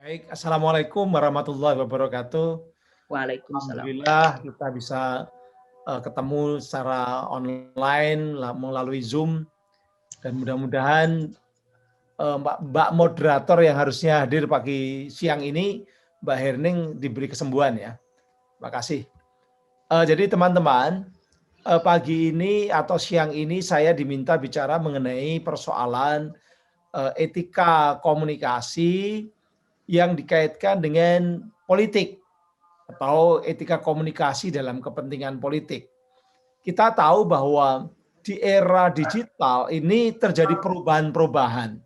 Baik, Assalamualaikum warahmatullahi wabarakatuh. Waalaikumsalam. Alhamdulillah kita bisa ketemu secara online melalui Zoom dan mudah-mudahan Mbak moderator yang harusnya hadir pagi siang ini, Mbak Herning diberi kesembuhan ya. Terima kasih. Jadi teman-teman, pagi ini atau siang ini saya diminta bicara mengenai persoalan etika komunikasi yang dikaitkan dengan politik atau etika komunikasi dalam kepentingan politik. Kita tahu bahwa di era digital ini terjadi perubahan-perubahan.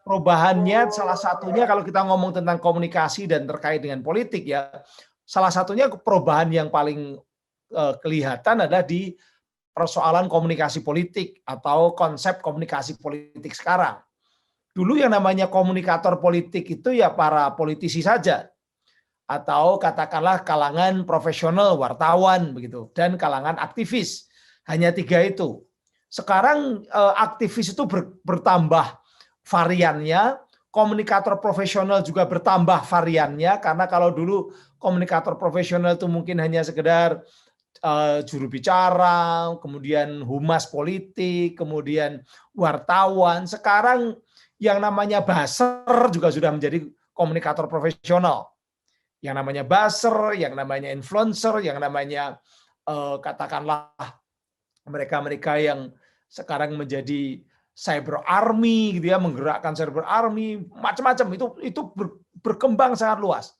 Perubahannya salah satunya kalau kita ngomong tentang komunikasi dan terkait dengan politik ya, salah satunya perubahan yang paling kelihatan adalah di persoalan komunikasi politik atau konsep komunikasi politik sekarang. Dulu yang namanya komunikator politik itu ya para politisi saja, atau katakanlah kalangan profesional, wartawan begitu, dan kalangan aktivis. Hanya 3 itu. Sekarang aktivis itu bertambah variannya, komunikator profesional juga bertambah variannya, karena kalau dulu komunikator profesional itu mungkin hanya sekedar juru bicara, kemudian humas politik, kemudian wartawan. Sekarang yang namanya buzzer juga sudah menjadi komunikator profesional. Yang namanya buzzer, yang namanya influencer, yang namanya katakanlah mereka-mereka yang sekarang menjadi cyber army gitu ya, menggerakkan cyber army, macam-macam itu berkembang sangat luas.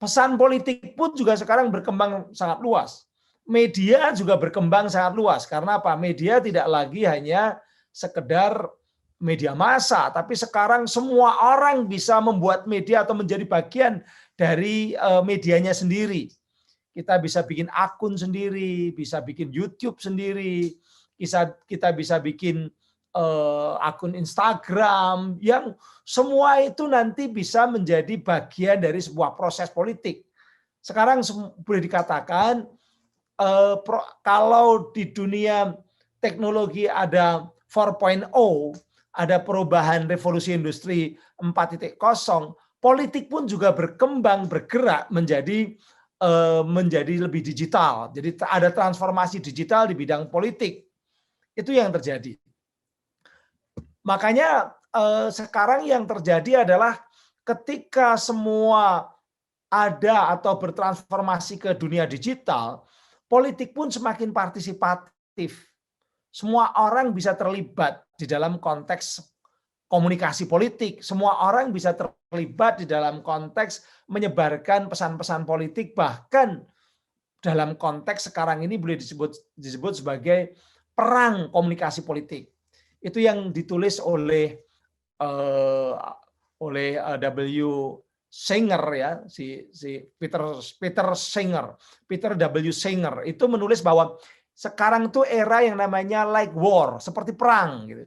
Pesan politik pun juga sekarang berkembang sangat luas. Media juga berkembang sangat luas. Karena apa? Media tidak lagi hanya sekedar media massa, tapi sekarang semua orang bisa membuat media atau menjadi bagian dari medianya sendiri. Kita bisa bikin akun sendiri, bisa bikin YouTube sendiri, kita bisa bikin akun Instagram, yang semua itu nanti bisa menjadi bagian dari sebuah proses politik. Sekarang boleh dikatakan kalau di dunia teknologi ada 4.0, ada perubahan revolusi industri 4.0, politik pun juga berkembang, bergerak menjadi lebih digital. Jadi ada transformasi digital di bidang politik. Itu yang terjadi. Makanya sekarang yang terjadi adalah ketika semua ada atau bertransformasi ke dunia digital, politik pun semakin partisipatif. Semua orang bisa terlibat di dalam konteks komunikasi politik. Semua orang bisa terlibat di dalam konteks menyebarkan pesan-pesan politik, bahkan dalam konteks sekarang ini boleh disebut sebagai perang komunikasi politik. Itu yang ditulis oleh W. Singer ya, si Peter Singer, Peter W. Singer itu menulis bahwa sekarang itu era yang namanya like war, seperti perang gitu.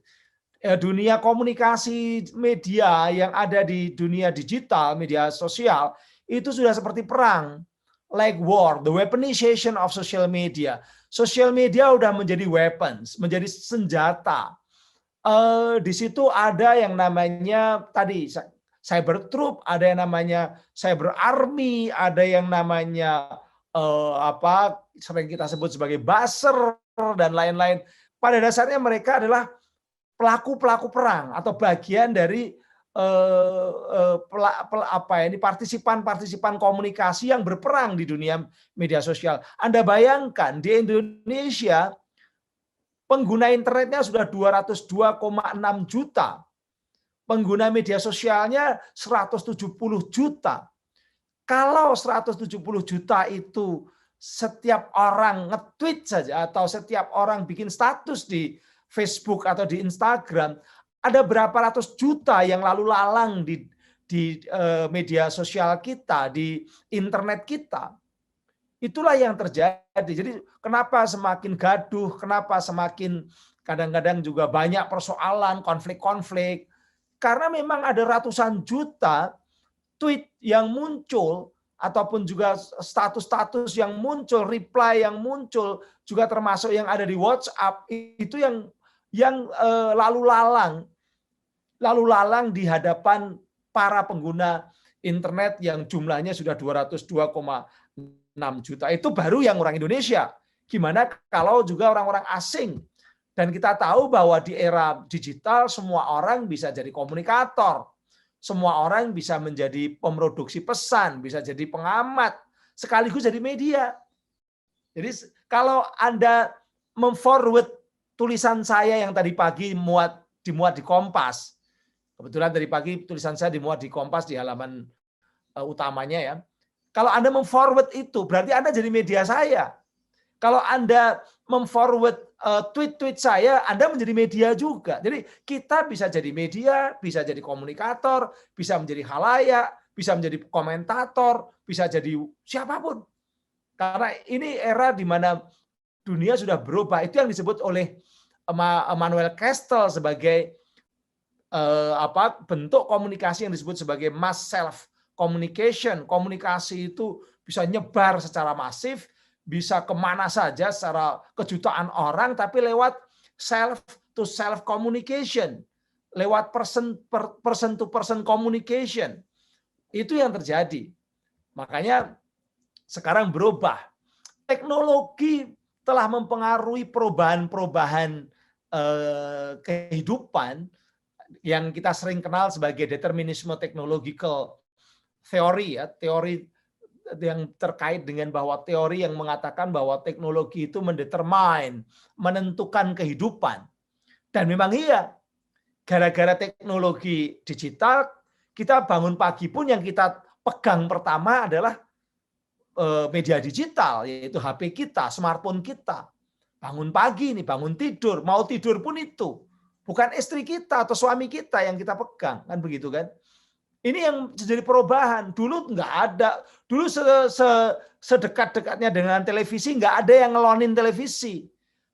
Dunia komunikasi media yang ada di dunia digital, media sosial, itu sudah seperti perang. Like war, the weaponization of social media. Social media udah menjadi weapons, menjadi senjata. Di situ ada yang namanya tadi cyber troop, ada yang namanya cyber army, ada yang namanya sering kita sebut sebagai buzzer dan lain-lain. Pada dasarnya mereka adalah pelaku-pelaku perang atau bagian dari partisipan-partisipan komunikasi yang berperang di dunia media sosial. Anda bayangkan di Indonesia pengguna internetnya sudah 202,6 juta. Pengguna media sosialnya 170 juta. Kalau 170 juta itu setiap orang nge-tweet saja atau setiap orang bikin status di Facebook atau di Instagram, ada berapa ratus juta yang lalu lalang di media sosial kita, di internet kita. Itulah yang terjadi. Jadi kenapa semakin gaduh, kenapa semakin kadang-kadang juga banyak persoalan, konflik-konflik. Karena memang ada ratusan juta tweet yang muncul, ataupun juga status-status yang muncul, reply yang muncul, juga termasuk yang ada di WhatsApp, itu yang lalu lalang di hadapan para pengguna internet yang jumlahnya sudah 202,6 juta. Itu baru yang orang Indonesia. Gimana kalau juga orang-orang asing? Dan kita tahu bahwa di era digital semua orang bisa jadi komunikator. Semua orang bisa menjadi pemroduksi pesan, bisa jadi pengamat, sekaligus jadi media. Jadi kalau Anda memforward tulisan saya yang tadi pagi dimuat di Kompas, kebetulan tadi pagi tulisan saya dimuat di Kompas di halaman utamanya ya. Kalau Anda memforward itu, berarti Anda jadi media saya. Kalau Anda memforward tweet-tweet saya, Anda menjadi media juga. Jadi kita bisa jadi media, bisa jadi komunikator, bisa menjadi khalayak, bisa menjadi komentator, bisa jadi siapapun. Karena ini era di mana dunia sudah berubah. Itu yang disebut oleh Immanuel Castle sebagai bentuk komunikasi yang disebut sebagai mass self communication. Komunikasi itu bisa nyebar secara masif, bisa kemana saja secara kejutaan orang, tapi lewat self to self communication, lewat person to person communication. Itu yang terjadi. Makanya sekarang berubah. Teknologi telah mempengaruhi perubahan-perubahan kehidupan yang kita sering kenal sebagai determinisme technological theory, ya, teori yang terkait dengan bahwa teori yang mengatakan bahwa teknologi itu menentukan kehidupan. Dan memang iya, gara-gara teknologi digital, kita bangun pagi pun yang kita pegang pertama adalah media digital, yaitu HP kita, smartphone kita. Bangun pagi nih, bangun tidur, mau tidur pun itu. Bukan istri kita atau suami kita yang kita pegang, kan begitu kan? Ini yang jadi perubahan. Dulu nggak ada. Dulu sedekat-dekatnya dengan televisi nggak ada yang ngelonin televisi.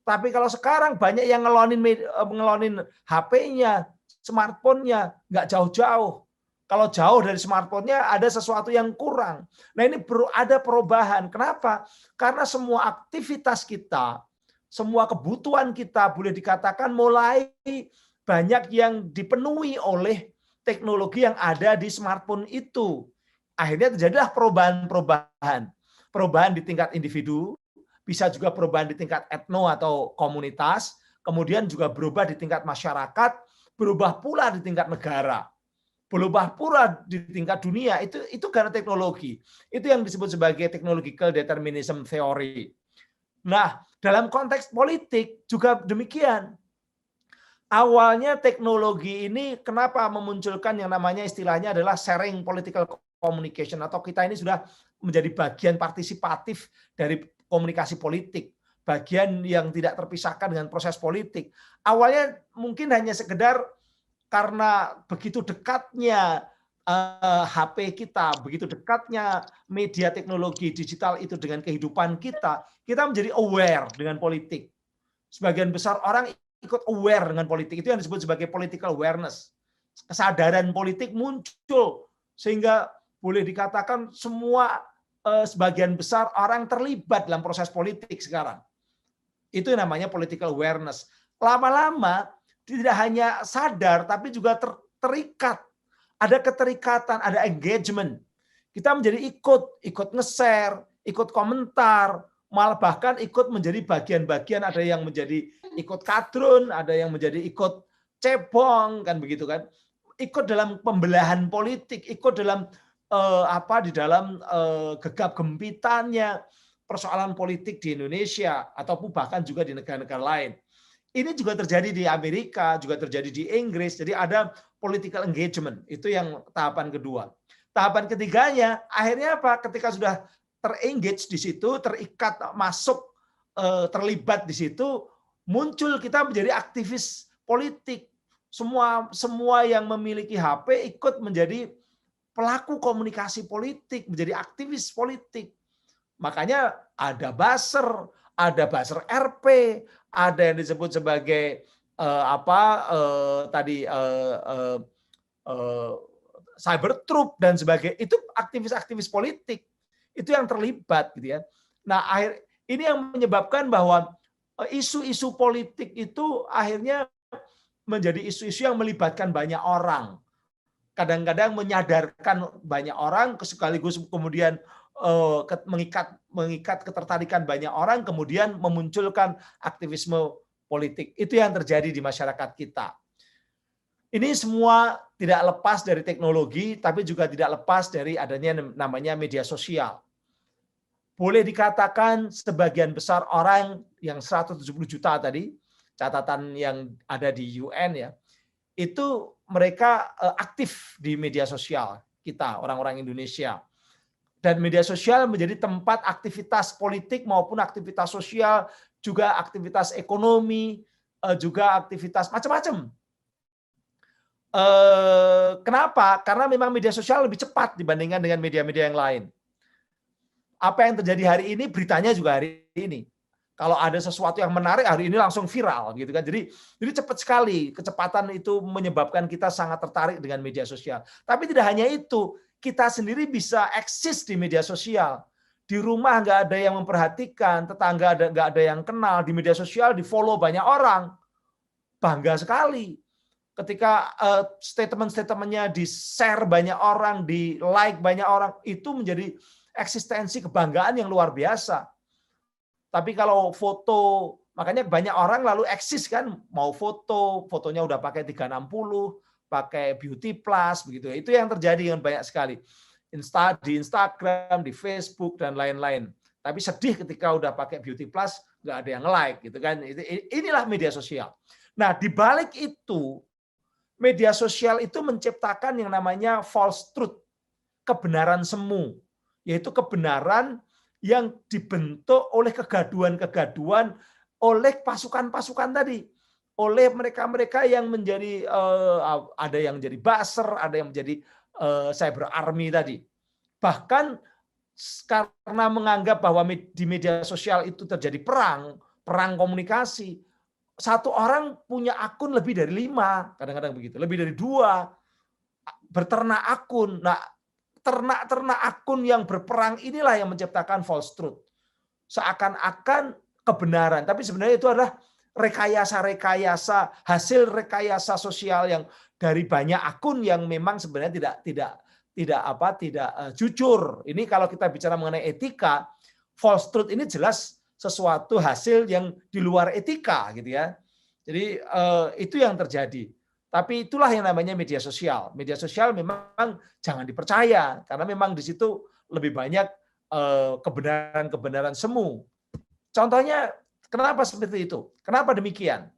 Tapi kalau sekarang banyak yang ngelonin HP-nya, smartphone-nya, nggak jauh-jauh. Kalau jauh dari smartphone-nya ada sesuatu yang kurang. Nah ini ada perubahan. Kenapa? Karena semua aktivitas kita, semua kebutuhan kita boleh dikatakan mulai banyak yang dipenuhi oleh teknologi yang ada di smartphone itu. Akhirnya terjadilah perubahan-perubahan. Perubahan di tingkat individu, bisa juga perubahan di tingkat etno atau komunitas, kemudian juga berubah di tingkat masyarakat, berubah pula di tingkat negara, berubah pula di tingkat dunia. Itu karena teknologi. Itu yang disebut sebagai technological determinism theory. Nah, dalam konteks politik juga demikian. Awalnya teknologi ini kenapa memunculkan yang namanya istilahnya adalah sharing political communication, atau kita ini sudah menjadi bagian partisipatif dari komunikasi politik, bagian yang tidak terpisahkan dengan proses politik. Awalnya mungkin hanya sekedar karena begitu dekatnya HP kita, begitu dekatnya media teknologi digital itu dengan kehidupan kita, kita menjadi aware dengan politik. Sebagian besar orang ikut aware dengan politik, itu yang disebut sebagai political awareness. Kesadaran politik muncul sehingga boleh dikatakan semua sebagian besar orang terlibat dalam proses politik sekarang. Itu yang namanya political awareness. Lama-lama tidak hanya sadar tapi juga terikat. Ada keterikatan, ada engagement. Kita menjadi ikut nge-share, ikut komentar, malah bahkan ikut menjadi bagian-bagian, ada yang menjadi ikut kadrun, ada yang menjadi ikut cebong, kan begitu kan? Ikut dalam pembelahan politik, ikut dalam di dalam gegap gempitannya persoalan politik di Indonesia ataupun bahkan juga di negara-negara lain. Ini juga terjadi di Amerika, juga terjadi di Inggris. Jadi ada political engagement. Itu yang tahapan kedua. Tahapan ketiganya, akhirnya apa? Ketika sudah terengage di situ, terikat, masuk, terlibat di situ, muncul kita menjadi aktivis politik. Semua yang memiliki HP ikut menjadi pelaku komunikasi politik, menjadi aktivis politik. Makanya ada buzzer RP, ada yang disebut sebagai cyber troop dan sebagainya. Itu aktivis-aktivis politik. Itu yang terlibat gitu ya. Nah, ini yang menyebabkan bahwa isu-isu politik itu akhirnya menjadi isu-isu yang melibatkan banyak orang. kadang-kadang menyadarkan banyak orang, sekaligus kemudian mengikat ketertarikan banyak orang, kemudian memunculkan aktivisme politik. Itu yang terjadi di masyarakat kita. Ini semua tidak lepas dari teknologi, tapi juga tidak lepas dari adanya namanya media sosial. Boleh dikatakan sebagian besar orang yang 170 juta tadi, catatan yang ada di UN ya, itu mereka aktif di media sosial kita, orang-orang Indonesia. Dan media sosial menjadi tempat aktivitas politik maupun aktivitas sosial, juga aktivitas ekonomi, juga aktivitas macam-macam. Kenapa? Karena memang media sosial lebih cepat dibandingkan dengan media-media yang lain. Apa yang terjadi hari ini, beritanya juga hari ini. Kalau ada sesuatu yang menarik, hari ini langsung viral, gitu kan. Jadi cepat sekali, kecepatan itu menyebabkan kita sangat tertarik dengan media sosial. Tapi tidak hanya itu, kita sendiri bisa eksis di media sosial. Di rumah nggak ada yang memperhatikan, tetangga nggak ada yang kenal, di media sosial di follow banyak orang. Bangga sekali. Ketika statement-statementnya di-share banyak orang, di-like banyak orang, itu menjadi eksistensi kebanggaan yang luar biasa. Tapi kalau foto, makanya banyak orang lalu eksis kan, mau fotonya udah pakai 360, pakai beauty plus, begitu. Itu yang terjadi dengan banyak sekali. Di Instagram, di Facebook, dan lain-lain. Tapi sedih ketika udah pakai beauty plus, nggak ada yang like, gitu kan. Inilah media sosial. Nah, di balik itu, media sosial itu menciptakan yang namanya false truth, kebenaran semu, yaitu kebenaran yang dibentuk oleh kegaduhan-kegaduhan oleh pasukan-pasukan tadi, oleh mereka-mereka yang menjadi ada yang menjadi buzzer, ada yang menjadi cyber army tadi. Bahkan karena menganggap bahwa di media sosial itu terjadi perang komunikasi. Satu orang punya akun lebih dari 5, kadang-kadang begitu, lebih dari 2, berternak akun. Nah, ternak-ternak akun yang berperang inilah yang menciptakan false truth. Seakan-akan kebenaran, tapi sebenarnya itu adalah rekayasa-rekayasa, hasil rekayasa sosial yang dari banyak akun yang memang sebenarnya tidak jujur. Ini kalau kita bicara mengenai etika, false truth ini jelas sesuatu hasil yang di luar etika, gitu ya. Jadi itu yang terjadi. Tapi itulah yang namanya media sosial. Media sosial memang jangan dipercaya karena memang di situ lebih banyak kebenaran-kebenaran semu. Contohnya kenapa seperti itu? Kenapa demikian?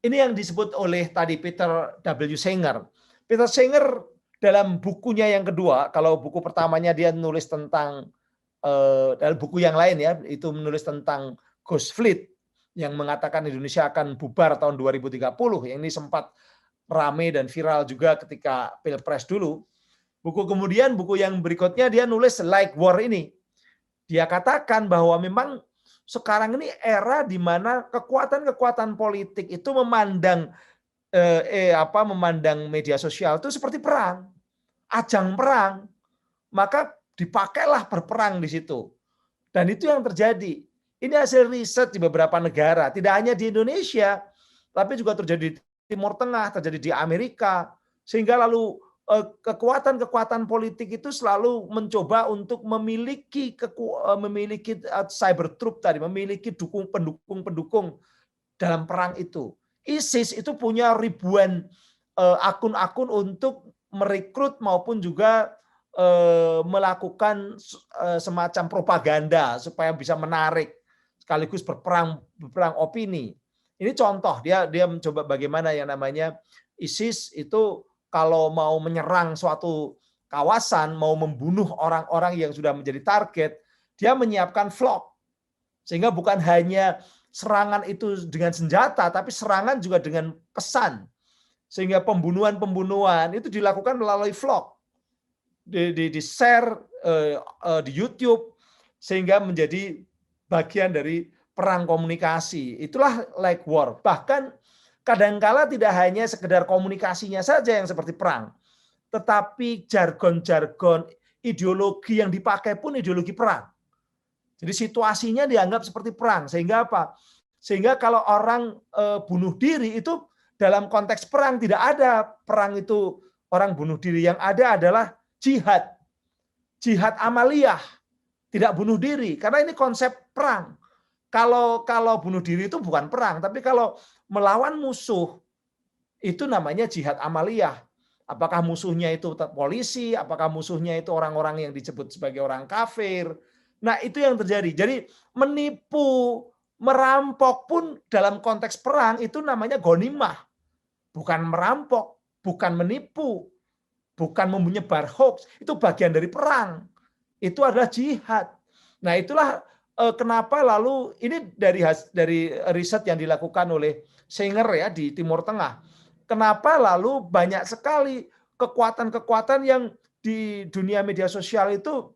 Ini yang disebut oleh tadi Peter W. Singer. Peter Singer dalam bukunya yang kedua, kalau buku pertamanya dia nulis tentang dalam buku yang lain ya, itu menulis tentang Ghost Fleet yang mengatakan Indonesia akan bubar tahun 2030, yang ini sempat rame dan viral juga ketika Pilpres dulu. Buku yang berikutnya dia nulis Like War ini. Dia katakan bahwa memang sekarang ini era di mana kekuatan-kekuatan politik itu memandang media sosial itu seperti perang, ajang perang. Maka dipakailah berperang di situ. Dan itu yang terjadi. Ini hasil riset di beberapa negara, tidak hanya di Indonesia, tapi juga terjadi di Timur Tengah, terjadi di Amerika, sehingga lalu kekuatan-kekuatan politik itu selalu mencoba untuk memiliki cyber troop tadi, memiliki pendukung-pendukung dalam perang itu. ISIS itu punya ribuan akun-akun untuk merekrut maupun juga melakukan semacam propaganda supaya bisa menarik sekaligus berperang opini. Ini contoh dia mencoba bagaimana yang namanya ISIS itu kalau mau menyerang suatu kawasan, mau membunuh orang-orang yang sudah menjadi target, dia menyiapkan vlog. Sehingga bukan hanya serangan itu dengan senjata, tapi serangan juga dengan pesan. Sehingga pembunuhan-pembunuhan itu dilakukan melalui vlog. Di-share di YouTube sehingga menjadi bagian dari perang komunikasi. Itulah like war. Bahkan kadangkala tidak hanya sekedar komunikasinya saja yang seperti perang, tetapi jargon-jargon ideologi yang dipakai pun ideologi perang. Jadi situasinya dianggap seperti perang. Sehingga apa? Sehingga kalau orang bunuh diri itu dalam konteks perang tidak ada perang itu orang bunuh diri. Yang ada adalah jihad. Jihad amaliyah, tidak bunuh diri. Karena ini konsep perang. Kalau bunuh diri itu bukan perang, tapi kalau melawan musuh, itu namanya jihad amaliyah. Apakah musuhnya itu polisi, apakah musuhnya itu orang-orang yang disebut sebagai orang kafir. Nah, itu yang terjadi. Jadi menipu, merampok pun dalam konteks perang itu namanya ghanimah. Bukan merampok, bukan menipu, bukan menyebar hoax. Itu bagian dari perang. Itu adalah jihad. Nah, itulah kenapa lalu ini dari riset yang dilakukan oleh Singer ya di Timur Tengah. Kenapa lalu banyak sekali kekuatan-kekuatan yang di dunia media sosial itu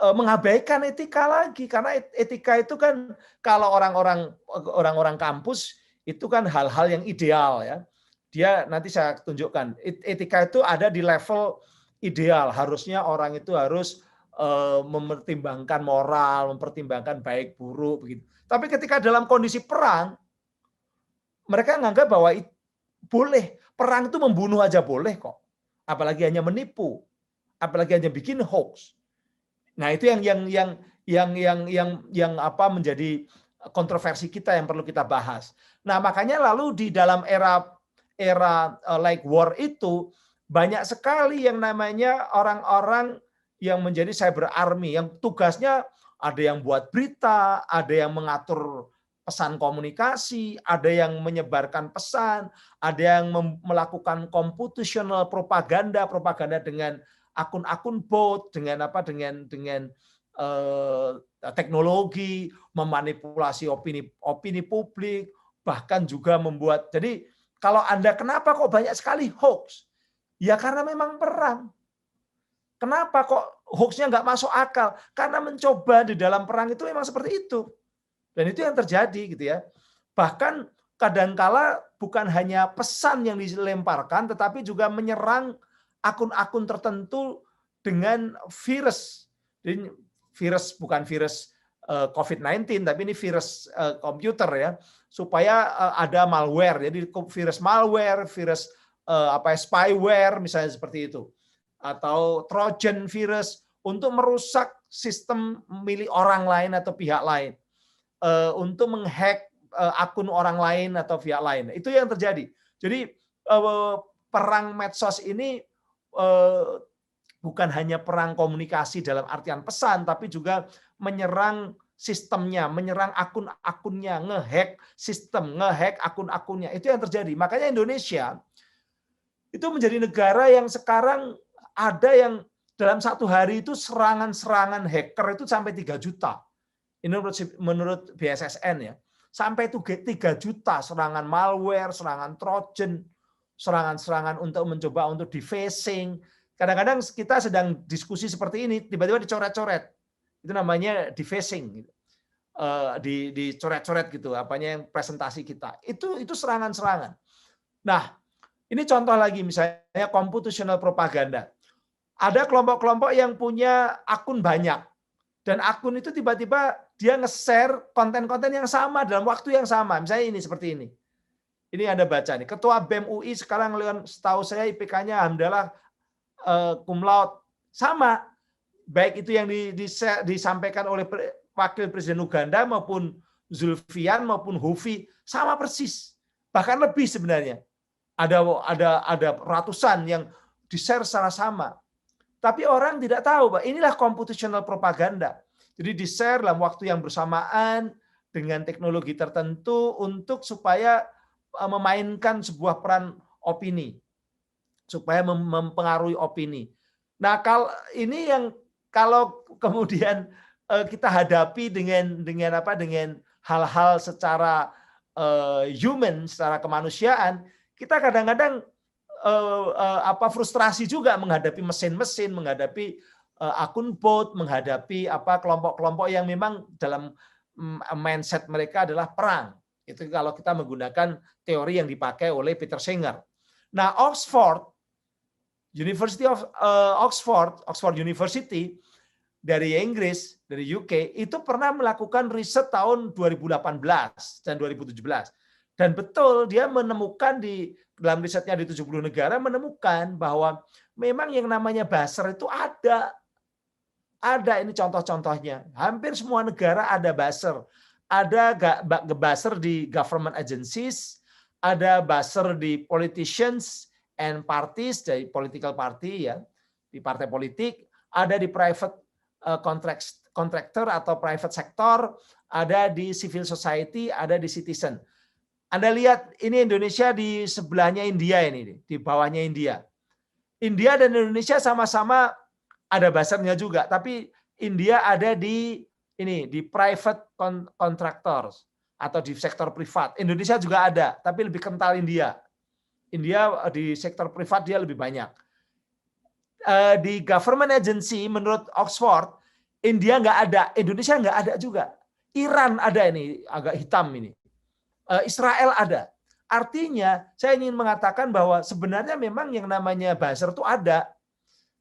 mengabaikan etika lagi, karena etika itu kan kalau orang-orang kampus itu kan hal-hal yang ideal ya. Dia nanti saya tunjukkan etika itu ada di level ideal, harusnya orang itu harus mempertimbangkan moral, mempertimbangkan baik buruk begitu. Tapi ketika dalam kondisi perang, mereka menganggap bahwa boleh perang itu membunuh aja boleh kok, apalagi hanya menipu, apalagi hanya bikin hoax. Nah, itu yang apa menjadi kontroversi kita yang perlu kita bahas. Nah, makanya lalu di dalam era like war itu banyak sekali yang namanya orang-orang yang menjadi cyber army yang tugasnya ada yang buat berita, ada yang mengatur pesan komunikasi, ada yang menyebarkan pesan, ada yang melakukan computational propaganda dengan akun-akun bot, dengan teknologi, memanipulasi opini publik, bahkan juga membuat. Jadi kalau Anda kenapa kok banyak sekali hoax? Ya karena memang perang. Kenapa kok hoaxnya nggak masuk akal? Karena mencoba di dalam perang itu memang seperti itu. Dan itu yang terjadi gitu ya. Bahkan kadangkala bukan hanya pesan yang dilemparkan, tetapi juga menyerang akun-akun tertentu dengan virus. Jadi virus bukan virus COVID-19, tapi ini virus komputer ya, supaya ada malware. Jadi virus malware, virus spyware misalnya seperti itu, atau Trojan virus untuk merusak sistem milik orang lain atau pihak lain, untuk menghack akun orang lain atau pihak lain. Itu yang terjadi. Jadi perang medsos ini bukan hanya perang komunikasi dalam artian pesan, tapi juga menyerang sistemnya, menyerang akun-akunnya, ngehack sistem, ngehack akun-akunnya. Itu yang terjadi. Makanya Indonesia itu menjadi negara yang sekarang ada yang dalam satu hari itu serangan-serangan hacker itu sampai 3 juta. Ini menurut BSSN ya. Sampai itu 3 juta serangan malware, serangan Trojan, serangan-serangan untuk mencoba untuk defacing. Kadang-kadang kita sedang diskusi seperti ini, tiba-tiba dicoret-coret. Itu namanya defacing. Dicoret-coret gitu, apanya yang presentasi kita. Itu serangan-serangan. Nah, ini contoh lagi misalnya computational propaganda. Ada kelompok-kelompok yang punya akun banyak. Dan akun itu tiba-tiba dia nge-share konten-konten yang sama dalam waktu yang sama. Misalnya ini, seperti ini. Ini Anda baca nih. Ketua BEM UI sekarang setahu saya IPK-nya alhamdulillah cum laude. Sama. Baik itu yang disampaikan oleh Wakil Presiden Uganda maupun Zulfian maupun Hufi, sama persis. Bahkan lebih sebenarnya. Ada ratusan yang di-share secara sama. Tapi orang tidak tahu, bahwa inilah computational propaganda. Jadi di-share dalam waktu yang bersamaan dengan teknologi tertentu untuk supaya memainkan sebuah peran opini, supaya mempengaruhi opini. Nah, kalau kemudian kita hadapi dengan hal-hal secara human, secara kemanusiaan, kita kadang-kadang frustrasi juga menghadapi mesin-mesin, menghadapi akun bot, menghadapi kelompok-kelompok yang memang dalam mindset mereka adalah perang. Itu kalau kita menggunakan teori yang dipakai oleh Peter Singer. Nah, Oxford University dari Inggris, dari UK, itu pernah melakukan riset tahun 2018 dan 2017. Dan betul dia menemukan dalam risetnya di 70 negara menemukan bahwa memang yang namanya buzzer itu ada. Ada ini contoh-contohnya. Hampir semua negara ada buzzer. Ada buzzer di government agencies, ada buzzer di politicians and parties, dari political party ya, di partai politik, ada di private contractor atau private sector, ada di civil society, ada di citizen. Anda lihat ini Indonesia di sebelahnya India ini, di bawahnya India. India dan Indonesia sama-sama ada buzzernya juga, tapi India ada di private contractors atau di sektor privat. Indonesia juga ada, tapi lebih kental India. India di sektor privat dia lebih banyak. Di government agency menurut Oxford, India nggak ada, Indonesia nggak ada juga. Iran ada ini, agak hitam ini. Israel ada. Artinya saya ingin mengatakan bahwa sebenarnya memang yang namanya buzzer itu ada.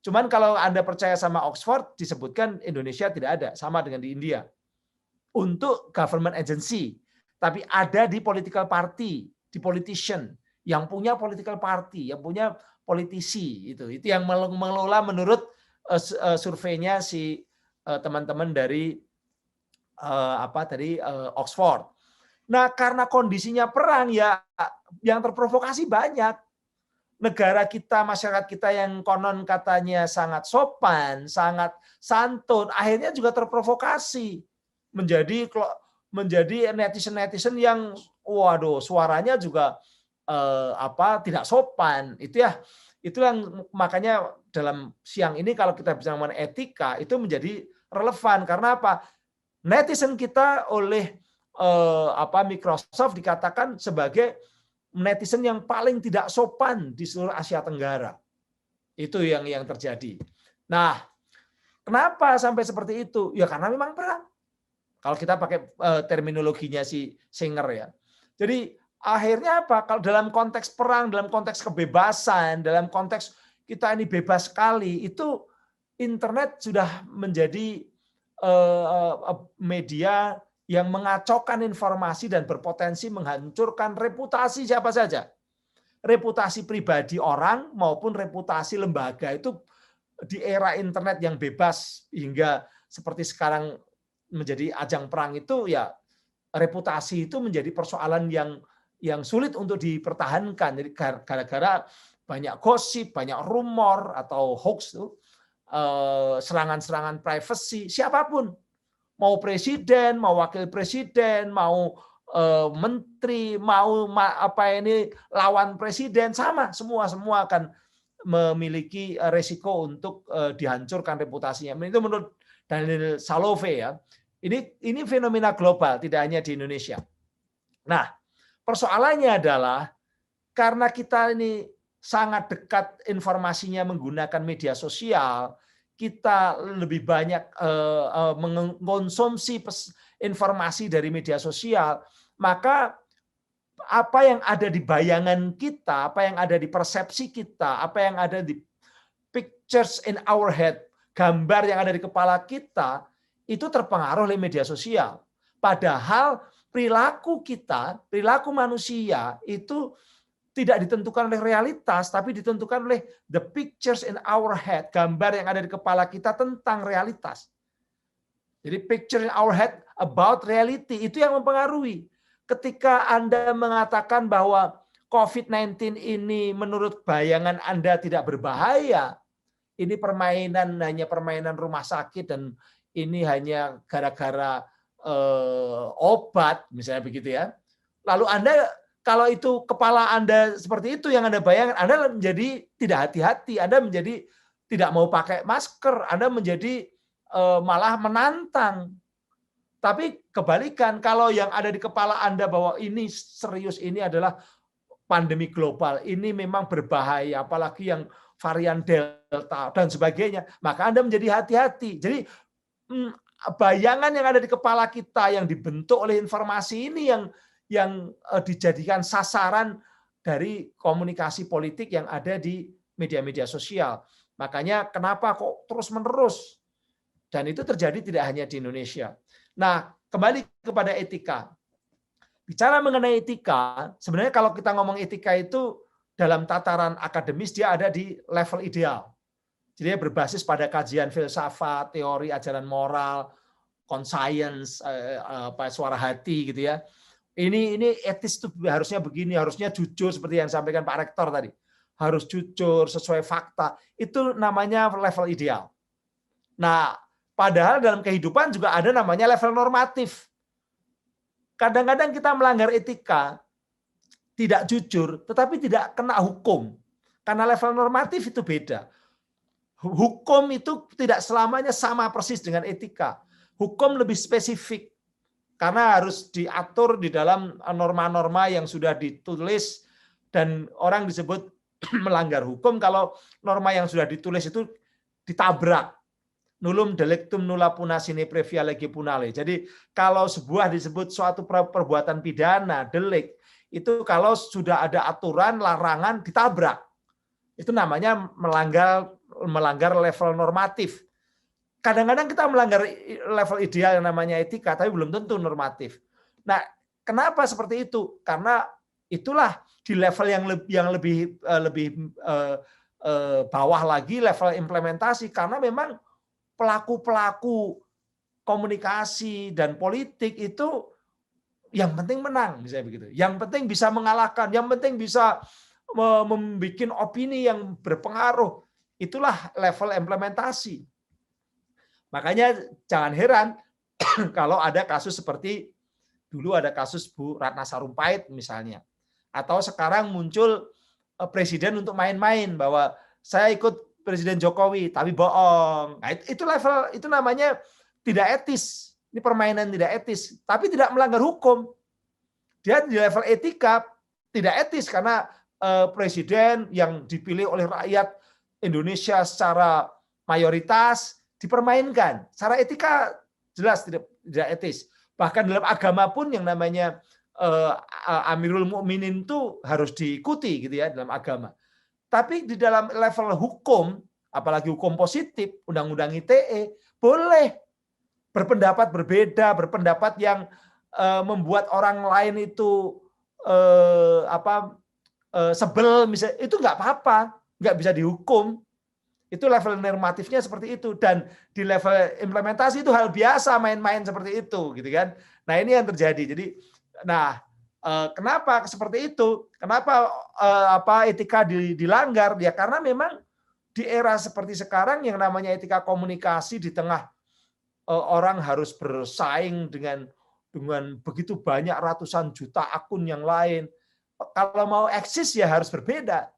Cuman kalau Anda percaya sama Oxford, disebutkan Indonesia tidak ada, sama dengan di India. Untuk government agency, tapi ada di political party, di politician, yang punya political party, yang punya politisi, itu yang mengelola menurut surveinya si teman-teman dari Oxford. Nah, karena kondisinya perang ya, yang terprovokasi banyak. Negara kita, masyarakat kita yang konon katanya sangat sopan, sangat santun, akhirnya juga terprovokasi menjadi netizen-netizen yang waduh suaranya juga tidak sopan. Itu yang makanya dalam siang ini kalau kita bicara mengenai etika itu menjadi relevan karena apa? Netizen kita oleh Microsoft dikatakan sebagai netizen yang paling tidak sopan di seluruh Asia Tenggara. Itu yang terjadi. Nah, kenapa sampai seperti itu? Ya karena memang perang. Kalau kita pakai terminologinya si Singer ya. Jadi akhirnya apa? Kalau dalam konteks perang, dalam konteks kebebasan, dalam konteks kita ini bebas sekali, itu internet sudah menjadi media yang mengacaukan informasi dan berpotensi menghancurkan reputasi siapa saja. Reputasi pribadi orang maupun reputasi lembaga itu di era internet yang bebas hingga seperti sekarang menjadi ajang perang itu ya reputasi itu menjadi persoalan yang sulit untuk dipertahankan. Jadi gara-gara banyak gosip, banyak rumor atau hoax tuh, serangan-serangan privasi siapapun. Mau presiden, mau wakil presiden, mau menteri, mau lawan presiden, sama semua akan memiliki resiko untuk dihancurkan reputasinya. Itu menurut Daniel Salove ya. Ini fenomena global, tidak hanya di Indonesia. Nah, persoalannya adalah karena kita ini sangat dekat informasinya menggunakan media sosial, kita lebih banyak mengkonsumsi informasi dari media sosial, maka apa yang ada di bayangan kita, apa yang ada di persepsi kita, apa yang ada di pictures in our head, gambar yang ada di kepala kita, itu terpengaruh oleh media sosial. Padahal perilaku kita, perilaku manusia itu tidak ditentukan oleh realitas, tapi ditentukan oleh the pictures in our head, gambar yang ada di kepala kita tentang realitas. Jadi picture in our head about reality, itu yang mempengaruhi. Ketika Anda mengatakan bahwa COVID-19 ini menurut bayangan Anda tidak berbahaya, ini hanya permainan rumah sakit dan ini hanya gara-gara obat, misalnya begitu ya. Lalu Anda kalau itu kepala Anda seperti itu yang Anda bayangkan, Anda menjadi tidak hati-hati, Anda menjadi tidak mau pakai masker, Anda menjadi malah menantang. Tapi kebalikan, kalau yang ada di kepala Anda bahwa ini serius, ini adalah pandemi global, ini memang berbahaya, apalagi yang varian Delta dan sebagainya, maka Anda menjadi hati-hati. Jadi bayangan yang ada di kepala kita yang dibentuk oleh informasi ini yang dijadikan sasaran dari komunikasi politik yang ada di media-media sosial. Makanya kenapa kok terus-menerus? Dan itu terjadi tidak hanya di Indonesia. Nah, kembali kepada etika. bicara mengenai etika, sebenarnya kalau kita ngomong etika itu dalam tataran akademis dia ada di level ideal. Jadi dia berbasis pada kajian filsafat, teori ajaran moral, conscience, suara hati gitu ya. Ini etis tuh harusnya begini, harusnya jujur seperti yang disampaikan Pak Rektor tadi. Harus jujur, sesuai fakta. Itu namanya level ideal. Nah, padahal dalam kehidupan juga ada namanya level normatif. Kadang-kadang kita melanggar etika, tidak jujur, tetapi tidak kena hukum. Karena level normatif itu beda. Hukum itu tidak selamanya sama persis dengan etika. Hukum lebih spesifik karena harus diatur di dalam norma-norma yang sudah ditulis, dan orang disebut melanggar hukum kalau norma yang sudah ditulis itu ditabrak. Nullum delictum nulla puna sine previa lege punale. Jadi kalau sebuah disebut suatu perbuatan pidana, delik, itu kalau sudah ada aturan, larangan, ditabrak. Itu namanya melanggar level normatif. Kadang-kadang kita melanggar level ideal yang namanya etika, tapi belum tentu normatif. Nah, kenapa seperti itu? Karena itulah di level yang lebih bawah lagi, level implementasi. Karena memang pelaku-pelaku komunikasi dan politik itu yang penting menang, misalnya begitu. Yang penting bisa mengalahkan, yang penting bisa membuat opini yang berpengaruh. Itulah level implementasi. Makanya jangan heran kalau ada kasus seperti dulu ada kasus Bu Ratna Sarumpait misalnya. Atau sekarang muncul presiden untuk main-main bahwa saya ikut Presiden Jokowi tapi bohong. Nah, itu level, itu namanya tidak etis. Ini permainan tidak etis, tapi tidak melanggar hukum. Dia di level etika tidak etis karena presiden yang dipilih oleh rakyat Indonesia secara mayoritas dipermainkan. Secara etika jelas tidak etis. Bahkan dalam agama pun yang namanya Amirul Mukminin itu harus diikuti gitu ya dalam agama. Tapi di dalam level hukum, apalagi hukum positif, undang-undang ITE, boleh berpendapat berbeda, berpendapat yang membuat orang lain itu sebel, misalnya, itu nggak apa-apa, nggak bisa dihukum. Itu level normatifnya seperti itu, dan di level implementasi itu hal biasa main-main seperti itu, gitu kan? Nah ini yang terjadi. Jadi, kenapa seperti itu? Kenapa etika dilanggar? Ya karena memang di era seperti sekarang yang namanya etika komunikasi di tengah orang harus bersaing dengan begitu banyak ratusan juta akun yang lain. Kalau mau eksis ya harus berbeda.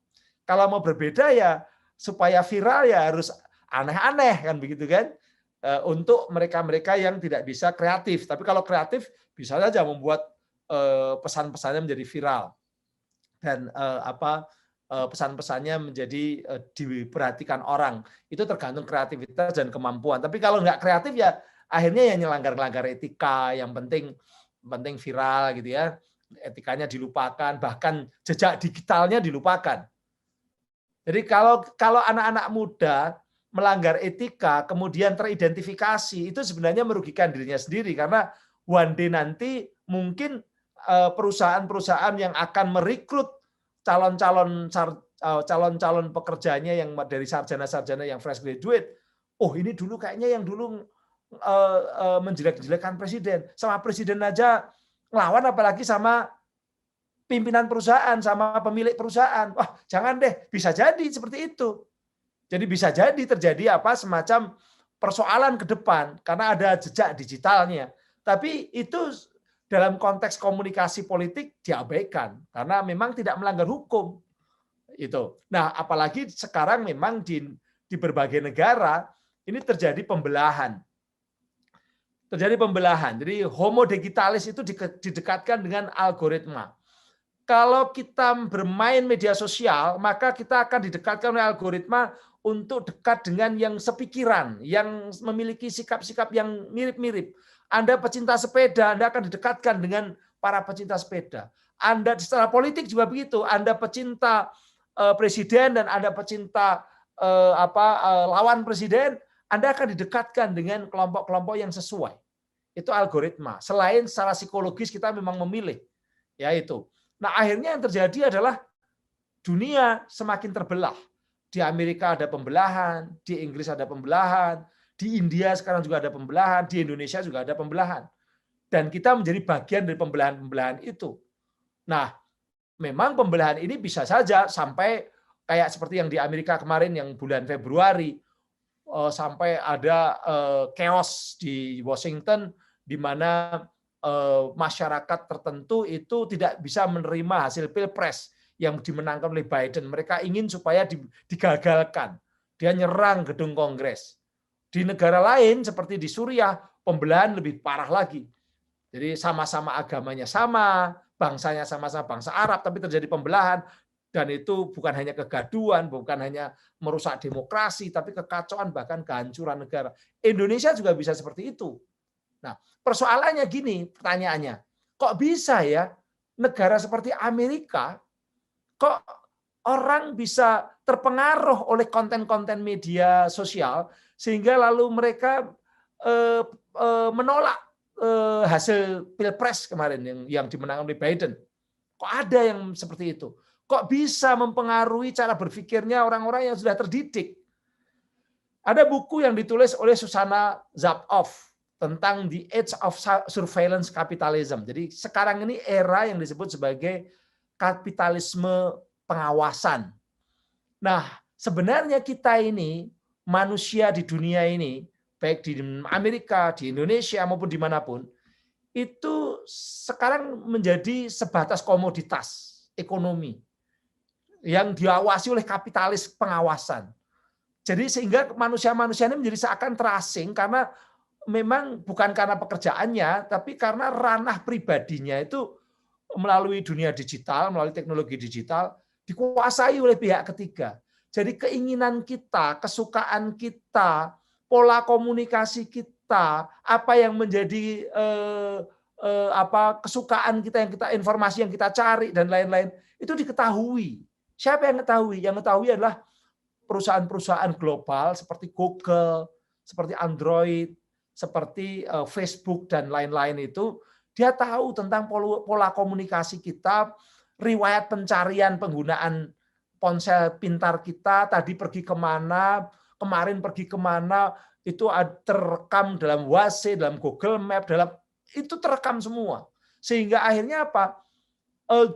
Kalau mau berbeda ya supaya viral ya harus aneh-aneh kan begitu kan, untuk mereka-mereka yang tidak bisa kreatif. Tapi kalau kreatif bisa saja membuat pesan-pesannya menjadi viral dan pesan-pesannya menjadi diperhatikan orang. Itu tergantung kreativitas dan kemampuan. Tapi kalau nggak kreatif ya akhirnya yang nyelanggar-langgar etika. Yang penting viral gitu ya. Etikanya dilupakan, bahkan jejak digitalnya dilupakan. Jadi kalau anak-anak muda melanggar etika, kemudian teridentifikasi, itu sebenarnya merugikan dirinya sendiri karena one day nanti mungkin perusahaan-perusahaan yang akan merekrut calon-calon pekerjanya yang dari sarjana-sarjana yang fresh graduate, oh ini dulu kayaknya yang dulu menjelek-jelekan presiden, sama presiden aja ngelawan apalagi sama pimpinan perusahaan, sama pemilik perusahaan. Wah, jangan deh, bisa jadi seperti itu. Jadi bisa jadi terjadi semacam persoalan ke depan karena ada jejak digitalnya. Tapi itu dalam konteks komunikasi politik diabaikan karena memang tidak melanggar hukum. Itu. Nah, apalagi sekarang memang di berbagai negara ini terjadi pembelahan. Terjadi pembelahan. Jadi homo digitalis itu didekatkan dengan algoritma. Kalau kita bermain media sosial, maka kita akan didekatkan oleh algoritma untuk dekat dengan yang sepikiran, yang memiliki sikap-sikap yang mirip-mirip. Anda pecinta sepeda, Anda akan didekatkan dengan para pecinta sepeda. Anda secara politik juga begitu. Anda pecinta presiden dan Anda pecinta lawan presiden, Anda akan didekatkan dengan kelompok-kelompok yang sesuai. Itu algoritma. Selain secara psikologis kita memang memilih. Ya itu. Nah, akhirnya yang terjadi adalah dunia semakin terbelah. Di Amerika ada pembelahan, di Inggris ada pembelahan, di India sekarang juga ada pembelahan, di Indonesia juga ada pembelahan. Dan kita menjadi bagian dari pembelahan-pembelahan itu. Nah, memang pembelahan ini bisa saja sampai kayak seperti yang di Amerika kemarin yang bulan Februari, sampai ada chaos di Washington di mana masyarakat tertentu itu tidak bisa menerima hasil Pilpres yang dimenangkan oleh Biden. Mereka ingin supaya digagalkan. Dia nyerang gedung Kongres. Di negara lain seperti di Suriah, pembelahan lebih parah lagi. Jadi sama-sama agamanya sama, bangsanya sama-sama bangsa Arab, tapi terjadi pembelahan. Dan itu bukan hanya kegaduhan, bukan hanya merusak demokrasi, tapi kekacauan, bahkan kehancuran negara. Indonesia juga bisa seperti itu. Nah, persoalannya gini, pertanyaannya, kok bisa ya negara seperti Amerika, kok orang bisa terpengaruh oleh konten-konten media sosial, sehingga lalu mereka menolak hasil Pilpres kemarin yang dimenangkan oleh Biden. Kok ada yang seperti itu? Kok bisa mempengaruhi cara berpikirnya orang-orang yang sudah terdidik? Ada buku yang ditulis oleh Susana Zapov tentang The Age of Surveillance Capitalism. Jadi sekarang ini era yang disebut sebagai kapitalisme pengawasan. Nah, sebenarnya kita ini, manusia di dunia ini, baik di Amerika, di Indonesia, maupun dimanapun, itu sekarang menjadi sebatas komoditas ekonomi yang diawasi oleh kapitalis pengawasan. Jadi sehingga manusia-manusia ini menjadi seakan terasing karena memang bukan karena pekerjaannya, tapi karena ranah pribadinya itu melalui dunia digital, melalui teknologi digital, dikuasai oleh pihak ketiga. Jadi keinginan kita, kesukaan kita, pola komunikasi kita, apa yang menjadi kesukaan kita, informasi yang kita cari dan lain-lain itu diketahui. Siapa yang mengetahui? Yang mengetahui adalah perusahaan-perusahaan global seperti Google, seperti Android, seperti Facebook dan lain-lain itu. Dia tahu tentang pola komunikasi kita, riwayat pencarian penggunaan ponsel pintar kita, tadi pergi kemana, kemarin pergi kemana, itu terekam dalam WhatsApp, dalam Google Map, itu terekam semua. Sehingga akhirnya apa?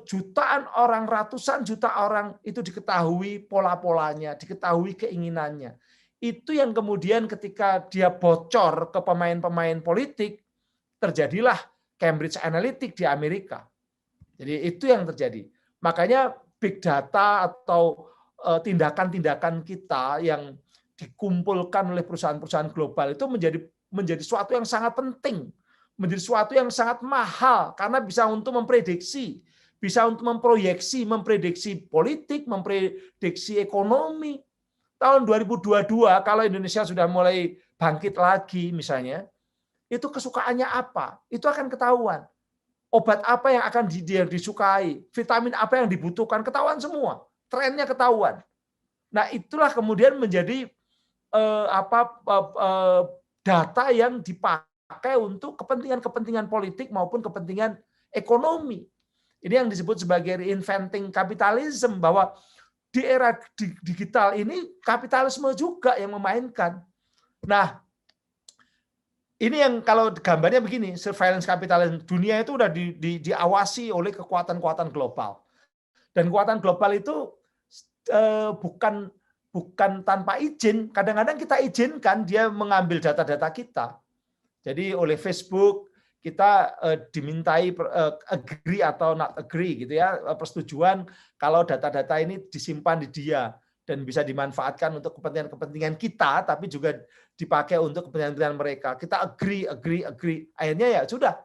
Jutaan orang, ratusan juta orang itu diketahui pola-polanya, diketahui keinginannya. Itu yang kemudian ketika dia bocor ke pemain-pemain politik, terjadilah Cambridge Analytica di Amerika. Jadi itu yang terjadi. Makanya big data atau tindakan-tindakan kita yang dikumpulkan oleh perusahaan-perusahaan global itu menjadi suatu yang sangat penting, menjadi suatu yang sangat mahal karena bisa untuk memprediksi, bisa untuk memprediksi politik, memprediksi ekonomi. Tahun 2022 kalau Indonesia sudah mulai bangkit lagi misalnya, itu kesukaannya apa? Itu akan ketahuan. Obat apa yang akan disukai, vitamin apa yang dibutuhkan, ketahuan semua. Trennya ketahuan. Nah, itulah kemudian menjadi data yang dipakai untuk kepentingan-kepentingan politik maupun kepentingan ekonomi. Ini yang disebut sebagai reinventing capitalism, bahwa di era digital ini kapitalisme juga yang memainkan. Nah, ini yang kalau gambarnya begini, surveillance capitalism, dunia itu udah diawasi oleh kekuatan-kekuatan global. Dan kekuatan global itu bukan tanpa izin, kadang-kadang kita izinkan dia mengambil data-data kita. Jadi oleh Facebook kita dimintai agree atau not agree gitu ya, persetujuan kalau data-data ini disimpan di dia dan bisa dimanfaatkan untuk kepentingan-kepentingan kita, tapi juga dipakai untuk kepentingan mereka. Kita agree. Akhirnya ya sudah.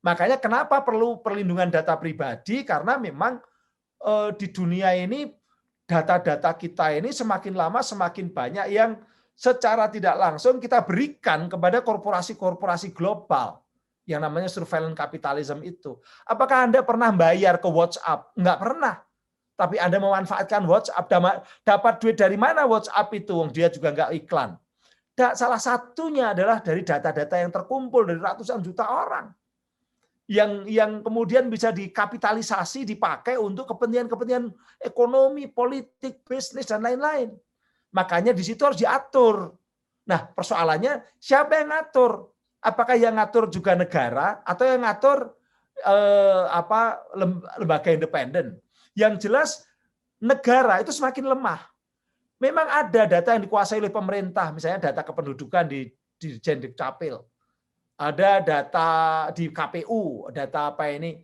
Makanya kenapa perlu perlindungan data pribadi, karena memang di dunia ini data-data kita ini semakin lama semakin banyak yang secara tidak langsung kita berikan kepada korporasi-korporasi global yang namanya surveillance capitalism itu. Apakah Anda pernah bayar ke WhatsApp? Enggak pernah. Tapi Anda memanfaatkan WhatsApp, dapat duit dari mana WhatsApp itu? Dia juga enggak iklan. Salah satunya adalah dari data-data yang terkumpul dari ratusan juta orang. yang kemudian bisa dikapitalisasi, dipakai untuk kepentingan-kepentingan ekonomi, politik, bisnis, dan lain-lain. Makanya di situ harus diatur. Nah, persoalannya siapa yang ngatur? Apakah yang ngatur juga negara atau yang ngatur lembaga independen? Yang jelas negara itu semakin lemah. Memang ada data yang dikuasai oleh pemerintah, misalnya data kependudukan di Dirjen Dukcapil. Ada data di KPU, data apa ini.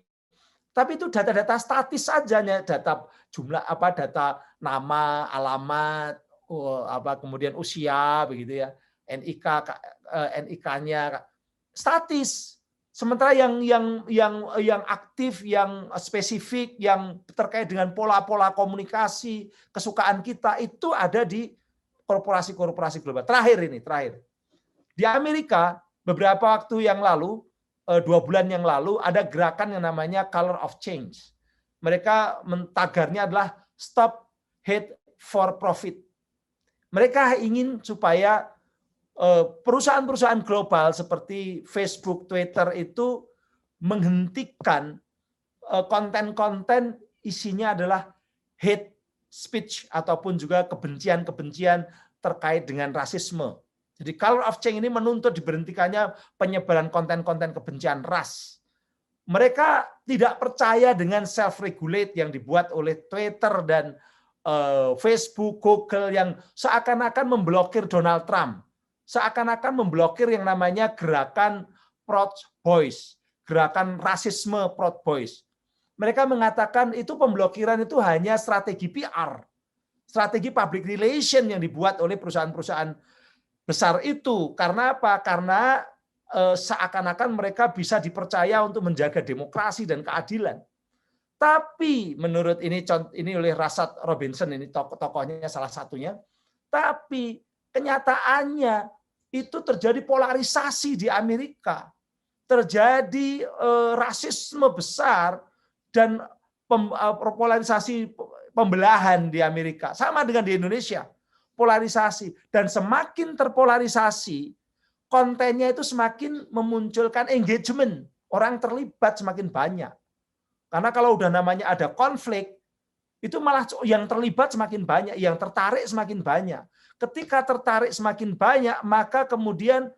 Tapi itu data-data statis saja, data jumlah data nama, alamat, kemudian usia begitu ya, NIK-nya statis. Sementara yang aktif, yang spesifik, yang terkait dengan pola-pola komunikasi, kesukaan kita itu ada di korporasi-korporasi global. Terakhir di Amerika beberapa waktu yang lalu, 2 bulan yang lalu, ada gerakan yang namanya Color of Change. Mereka tagarnya adalah Stop Hate for Profit. Mereka ingin supaya perusahaan-perusahaan global seperti Facebook, Twitter itu menghentikan konten-konten isinya adalah hate speech ataupun juga kebencian-kebencian terkait dengan rasisme. Jadi Color of Change ini menuntut diberhentikannya penyebaran konten-konten kebencian ras. Mereka tidak percaya dengan self-regulate yang dibuat oleh Twitter dan Facebook, Google yang seakan-akan memblokir Donald Trump. Seakan-akan memblokir yang namanya gerakan Proud Boys, gerakan rasisme Proud Boys. Mereka mengatakan itu pemblokiran itu hanya strategi PR, strategi public relation yang dibuat oleh perusahaan-perusahaan besar itu. Karena apa? Karena seakan-akan mereka bisa dipercaya untuk menjaga demokrasi dan keadilan. Tapi menurut ini oleh Rashad Robinson, ini tokohnya salah satunya. Tapi kenyataannya itu terjadi polarisasi di Amerika. Terjadi rasisme besar dan polarisasi pembelahan di Amerika. Sama dengan di Indonesia. Polarisasi, dan semakin terpolarisasi kontennya itu semakin memunculkan engagement, orang terlibat semakin banyak. Karena kalau udah namanya ada konflik itu malah yang terlibat semakin banyak, yang tertarik semakin banyak. Ketika tertarik semakin banyak, maka kemudian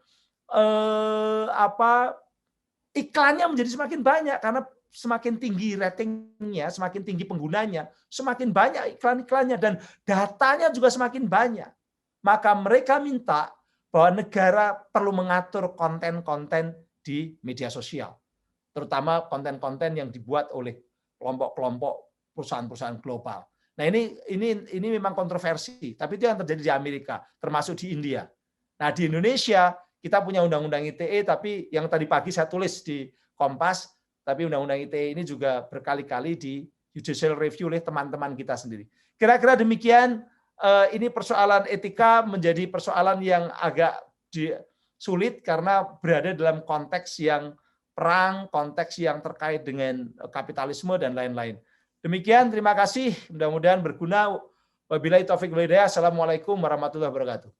iklannya menjadi semakin banyak karena semakin tinggi ratingnya, semakin tinggi penggunanya, semakin banyak iklan-iklannya dan datanya juga semakin banyak. Maka mereka minta bahwa negara perlu mengatur konten-konten di media sosial, terutama konten-konten yang dibuat oleh kelompok-kelompok perusahaan-perusahaan global. Nah, ini memang kontroversi, tapi itu yang terjadi di Amerika, termasuk di India. Nah, di Indonesia kita punya undang-undang ITE, tapi yang tadi pagi saya tulis di Kompas, tapi undang-undang ITE ini juga berkali-kali di judicial review oleh teman-teman kita sendiri. Kira-kira demikian, ini persoalan etika menjadi persoalan yang agak sulit karena berada dalam konteks yang perang, konteks yang terkait dengan kapitalisme dan lain-lain. Demikian, terima kasih. Mudah-mudahan berguna. Wabillahi taufiq wal hidayah. Assalamualaikum warahmatullahi wabarakatuh.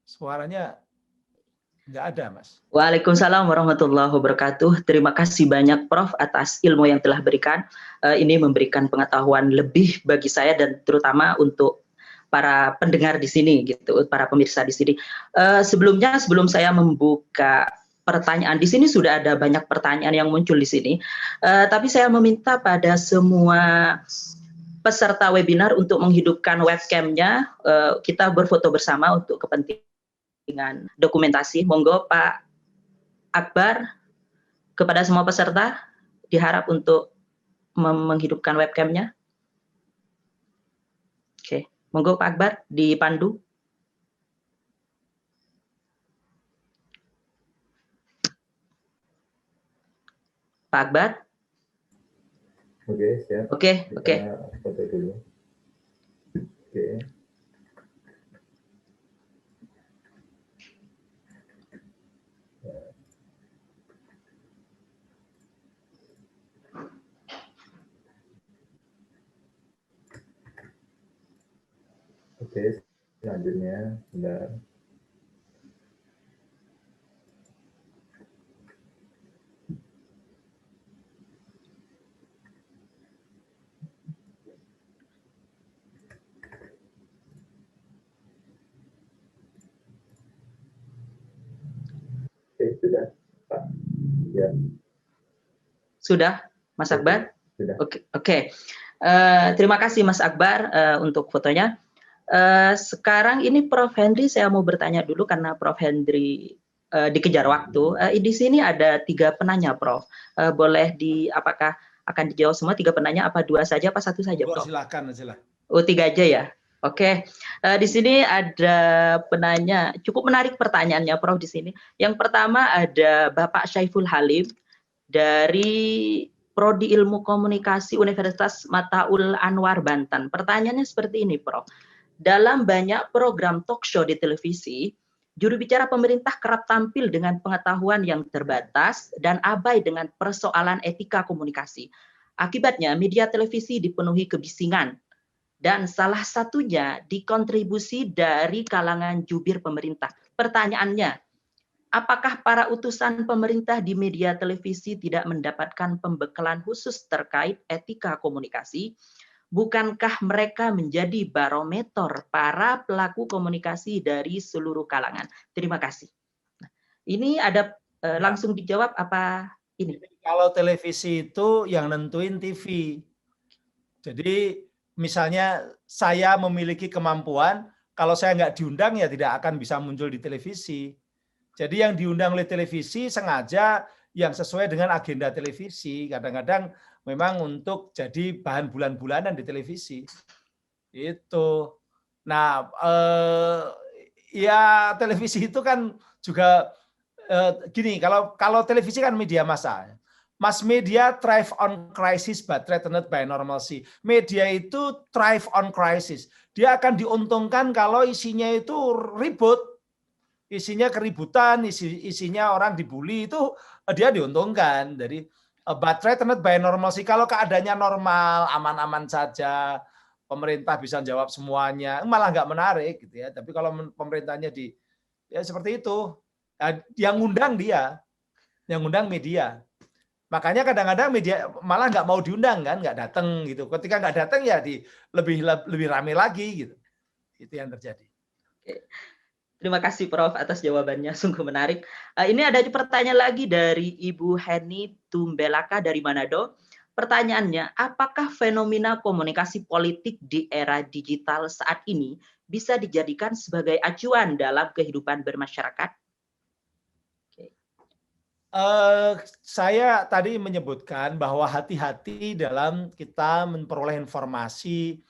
Suaranya nggak ada, Mas. Waalaikumsalam warahmatullahi wabarakatuh. Terima kasih banyak Prof atas ilmu yang telah berikan. Ini memberikan pengetahuan lebih bagi saya dan terutama untuk para pendengar di sini, gitu, para pemirsa di sini. Sebelumnya, sebelum saya membuka pertanyaan, di sini sudah ada banyak pertanyaan yang muncul di sini. Tapi saya meminta pada semua peserta webinar untuk menghidupkan webcamnya. Kita berfoto bersama untuk kepentingan dokumentasi. Monggo Pak Akbar, kepada semua peserta diharap untuk menghidupkan webcamnya. Oke, monggo Pak Akbar dipandu. Pak Akbar. Oke, siap. Oke. Foto dulu. Oke. Oke, Selanjutnya, sebentar. Oke, sudah, Pak. Ya, Sudah, Mas oke, Akbar? sudah. Oke. Terima kasih Mas Akbar untuk fotonya. Sekarang ini Prof. Henry, saya mau bertanya dulu karena Prof. Henry dikejar waktu. Di sini ada 3 penanya, Prof. Boleh apakah akan dijawab semua 3 penanya? Apa 2 saja? Apa 1 saja, Prof? Silakan. Oh, 3 aja ya. Oke. Di sini ada penanya, cukup menarik pertanyaannya, Prof. Di sini. Yang pertama ada Bapak Syaiful Halim dari Prodi Ilmu Komunikasi Universitas Mataul Anwar Banten. Pertanyaannya seperti ini, Prof. Dalam banyak program talk show di televisi, juru bicara pemerintah kerap tampil dengan pengetahuan yang terbatas dan abai dengan persoalan etika komunikasi. Akibatnya, media televisi dipenuhi kebisingan, dan salah satunya dikontribusi dari kalangan jubir pemerintah. Pertanyaannya, apakah para utusan pemerintah di media televisi tidak mendapatkan pembekalan khusus terkait etika komunikasi? Bukankah mereka menjadi barometer para pelaku komunikasi dari seluruh kalangan? Terima kasih. Ini ada langsung dijawab apa ini? Kalau televisi itu yang nentuin TV. Jadi misalnya saya memiliki kemampuan, kalau saya nggak diundang ya tidak akan bisa muncul di televisi. Jadi yang diundang oleh televisi sengaja yang sesuai dengan agenda televisi. Kadang-kadang memang untuk jadi bahan bulan-bulanan di televisi. Itu. Nah, ya televisi itu kan juga gini, kalau televisi kan media massa. Mass media thrive on crisis but threatened by normalcy. Media itu thrive on crisis. Dia akan diuntungkan kalau isinya itu ribut, isinya keributan, isinya orang dibully, itu dia diuntungkan. Jadi but threatened by normalcy. Kalau keadaannya normal, aman-aman saja, pemerintah bisa jawab semuanya, malah nggak menarik gitu ya. Tapi kalau pemerintahnya ya seperti itu, yang ngundang dia, yang ngundang media. Makanya kadang-kadang media malah nggak mau diundang kan, nggak datang gitu. Ketika nggak datang ya lebih rame lagi gitu. Itu yang terjadi. Oke. Terima kasih Prof atas jawabannya, sungguh menarik. Ini ada pertanyaan lagi dari Ibu Heni Tumbelaka dari Manado. Pertanyaannya, apakah fenomena komunikasi politik di era digital saat ini bisa dijadikan sebagai acuan dalam kehidupan bermasyarakat? Saya tadi menyebutkan bahwa hati-hati dalam kita memperoleh informasi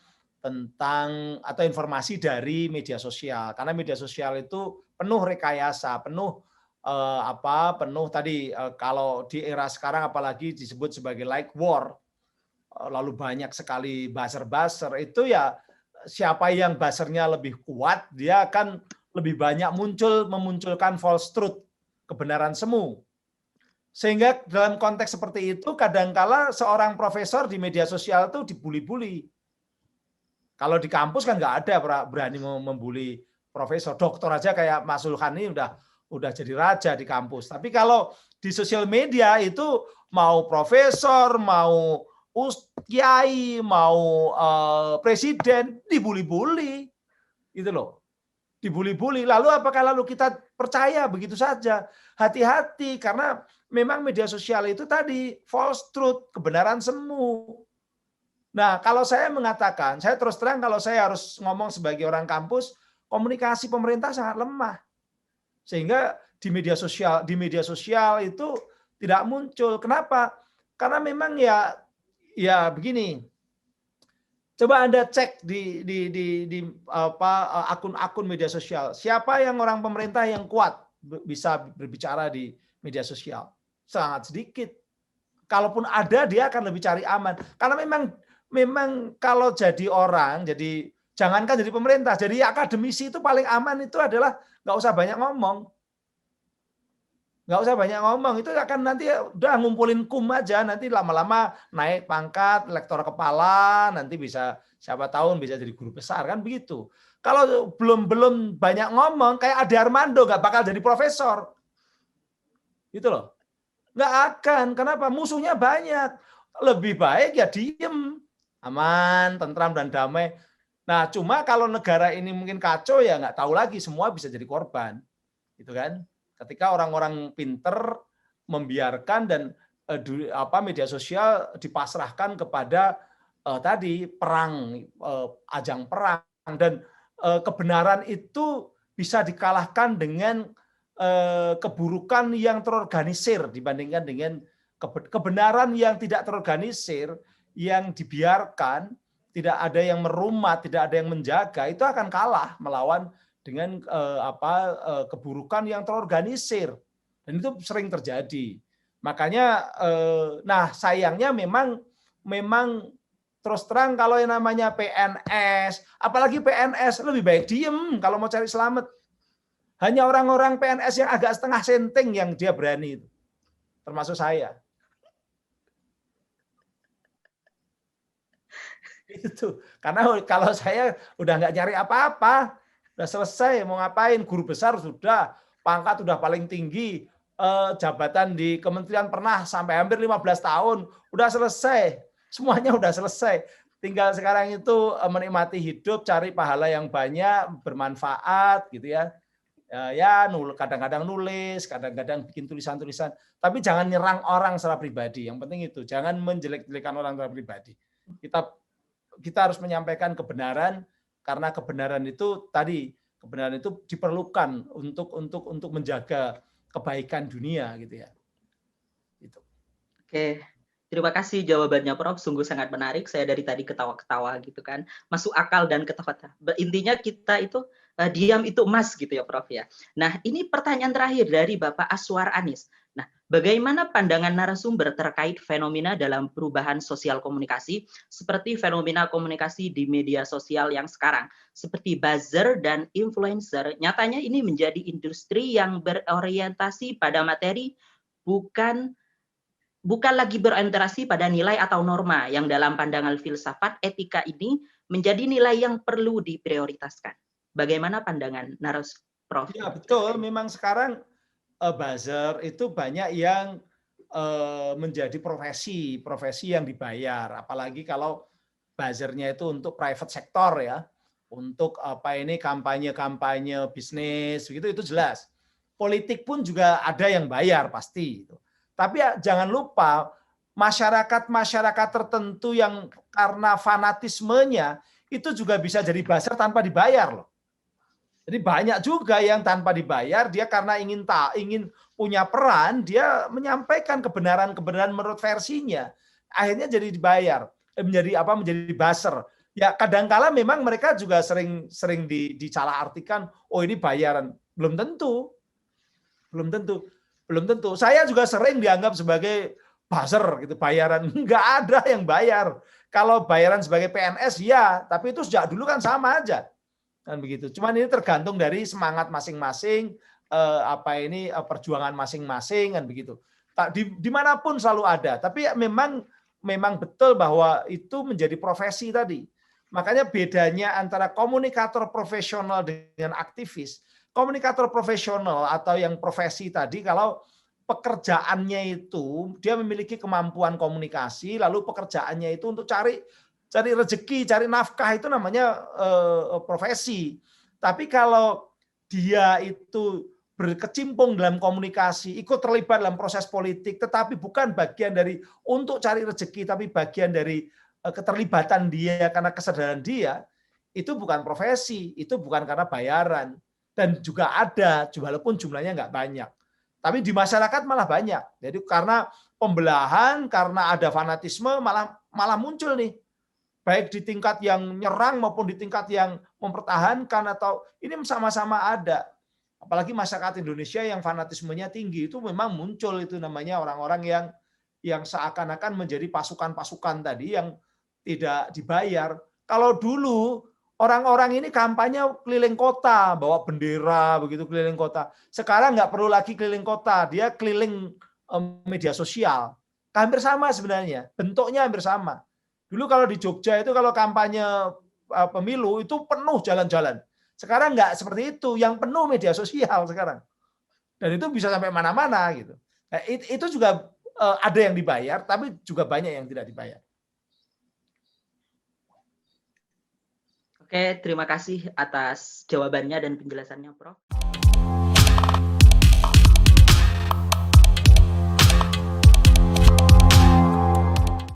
tentang atau informasi dari media sosial, karena media sosial itu penuh rekayasa, penuh penuh tadi kalau di era sekarang apalagi disebut sebagai like war, lalu banyak sekali buzzer-buzzer, itu ya siapa yang buzzernya lebih kuat dia akan lebih banyak memunculkan false truth, kebenaran semu. Sehingga dalam konteks seperti itu kadangkala seorang profesor di media sosial itu dibully-bully. Kalau di kampus kan nggak ada berani membuli profesor. Doktor aja kayak Mas Sulhan ini udah jadi raja di kampus. Tapi kalau di sosial media itu mau profesor, mau kiai, mau presiden dibully-bully. Gitu loh. Dibully-bully. Lalu apakah kita percaya begitu saja? Hati-hati karena memang media sosial itu tadi false truth, kebenaran semu. Nah, kalau saya mengatakan, saya terus terang kalau saya harus ngomong sebagai orang kampus, komunikasi pemerintah sangat lemah. Sehingga di media sosial itu tidak muncul. Kenapa? Karena memang ya begini. Coba Anda cek di akun-akun media sosial. Siapa yang orang pemerintah yang kuat bisa berbicara di media sosial? Sangat sedikit. Kalaupun ada, dia akan lebih cari aman. Karena memang kalau jadi orang, jangankan jadi pemerintah, jadi akademisi itu paling aman itu adalah nggak usah banyak ngomong. Nggak usah banyak ngomong, itu akan nanti udah ngumpulin kum aja, nanti lama-lama naik pangkat, lektor kepala, nanti bisa siapa tahu bisa jadi guru besar kan begitu. Kalau belum banyak ngomong, kayak Ade Armando nggak bakal jadi profesor, gitu loh. Nggak akan, kenapa? Musuhnya banyak. Lebih baik ya diem, aman, tentram dan damai. Nah, cuma kalau negara ini mungkin kacau ya nggak tahu lagi, semua bisa jadi korban, gitu kan? Ketika orang-orang pinter membiarkan dan media sosial dipasrahkan kepada tadi perang, ajang perang, dan kebenaran itu bisa dikalahkan dengan keburukan yang terorganisir dibandingkan dengan kebenaran yang tidak terorganisir, yang dibiarkan, tidak ada yang merumat, tidak ada yang menjaga, itu akan kalah melawan dengan keburukan yang terorganisir, dan itu sering terjadi. Makanya, nah sayangnya memang terus terang kalau yang namanya PNS, apalagi PNS lebih baik diem kalau mau cari selamat. Hanya orang-orang PNS yang agak setengah senting yang dia berani itu, termasuk saya. Itu karena kalau saya udah nggak nyari apa-apa. Udah selesai, mau ngapain? Guru besar sudah, pangkat udah paling tinggi, jabatan di kementerian pernah sampai hampir 15 tahun, udah selesai. Semuanya udah selesai. Tinggal sekarang itu menikmati hidup, cari pahala yang banyak, bermanfaat gitu ya. Ya, kadang-kadang nulis, kadang-kadang bikin tulisan-tulisan, tapi jangan nyerang orang secara pribadi. Yang penting itu, jangan menjelek-jelekan orang secara pribadi. Kita harus menyampaikan kebenaran, karena kebenaran itu tadi, kebenaran itu diperlukan untuk menjaga kebaikan dunia gitu ya. Gitu. Oke, terima kasih jawabannya Prof. Sungguh sangat menarik. Saya dari tadi ketawa-ketawa gitu kan, masuk akal dan ketawa. Intinya kita itu diam itu emas gitu ya Prof ya. Nah ini pertanyaan terakhir dari Bapak Aswar Anis. Nah, bagaimana pandangan narasumber terkait fenomena dalam perubahan sosial komunikasi seperti fenomena komunikasi di media sosial yang sekarang, seperti buzzer dan influencer? Nyatanya ini menjadi industri yang berorientasi pada materi, bukan lagi berorientasi pada nilai atau norma yang dalam pandangan filsafat etika ini menjadi nilai yang perlu diprioritaskan. Bagaimana pandangan Prof? Ya betul, memang sekarang buzzer itu banyak yang menjadi profesi yang dibayar, apalagi kalau buzzernya itu untuk private sector ya, untuk kampanye bisnis begitu, itu jelas. Politik pun juga ada yang bayar pasti. Tapi ya, jangan lupa masyarakat tertentu yang karena fanatismenya itu juga bisa jadi buzzer tanpa dibayar loh. Jadi banyak juga yang tanpa dibayar, dia karena ingin punya peran, dia menyampaikan kebenaran menurut versinya. Akhirnya jadi dibayar, menjadi buzzer. Ya kadangkala memang mereka juga sering disalah-artikan, oh ini bayaran. Belum tentu. Saya juga sering dianggap sebagai buzzer gitu, bayaran. Enggak ada yang bayar. Kalau bayaran sebagai PNS ya, tapi itu sejak dulu kan sama aja. Kan begitu. Cuman ini tergantung dari semangat masing-masing, perjuangan masing-masing kan begitu. Dimanapun selalu ada. Tapi memang betul bahwa itu menjadi profesi tadi. Makanya bedanya antara komunikator profesional dengan aktivis. Komunikator profesional atau yang profesi tadi, kalau pekerjaannya itu dia memiliki kemampuan komunikasi, lalu pekerjaannya itu untuk cari rezeki, cari nafkah, itu namanya profesi. Tapi kalau dia itu berkecimpung dalam komunikasi, ikut terlibat dalam proses politik, tetapi bukan bagian dari untuk cari rezeki, tapi bagian dari keterlibatan dia karena kesadaran dia, itu bukan profesi, itu bukan karena bayaran. Dan juga ada, walaupun jumlahnya nggak banyak. Tapi di masyarakat malah banyak. Jadi karena pembelahan, karena ada fanatisme, malah muncul nih, baik di tingkat yang nyerang maupun di tingkat yang mempertahankan, atau ini sama-sama ada. Apalagi masyarakat Indonesia yang fanatismenya tinggi, itu memang muncul itu namanya orang-orang yang seakan-akan menjadi pasukan-pasukan tadi yang tidak dibayar. Kalau dulu orang-orang ini kampanye keliling kota, bawa bendera begitu keliling kota. Sekarang nggak perlu lagi keliling kota, dia keliling media sosial. Hampir sama sebenarnya, bentuknya hampir sama. Dulu kalau di Jogja itu kalau kampanye pemilu itu penuh jalan-jalan. Sekarang nggak seperti itu, yang penuh media sosial sekarang. Dan itu bisa sampai mana-mana gitu. Nah, itu juga ada yang dibayar, tapi juga banyak yang tidak dibayar. Oke, terima kasih atas jawabannya dan penjelasannya, Prof.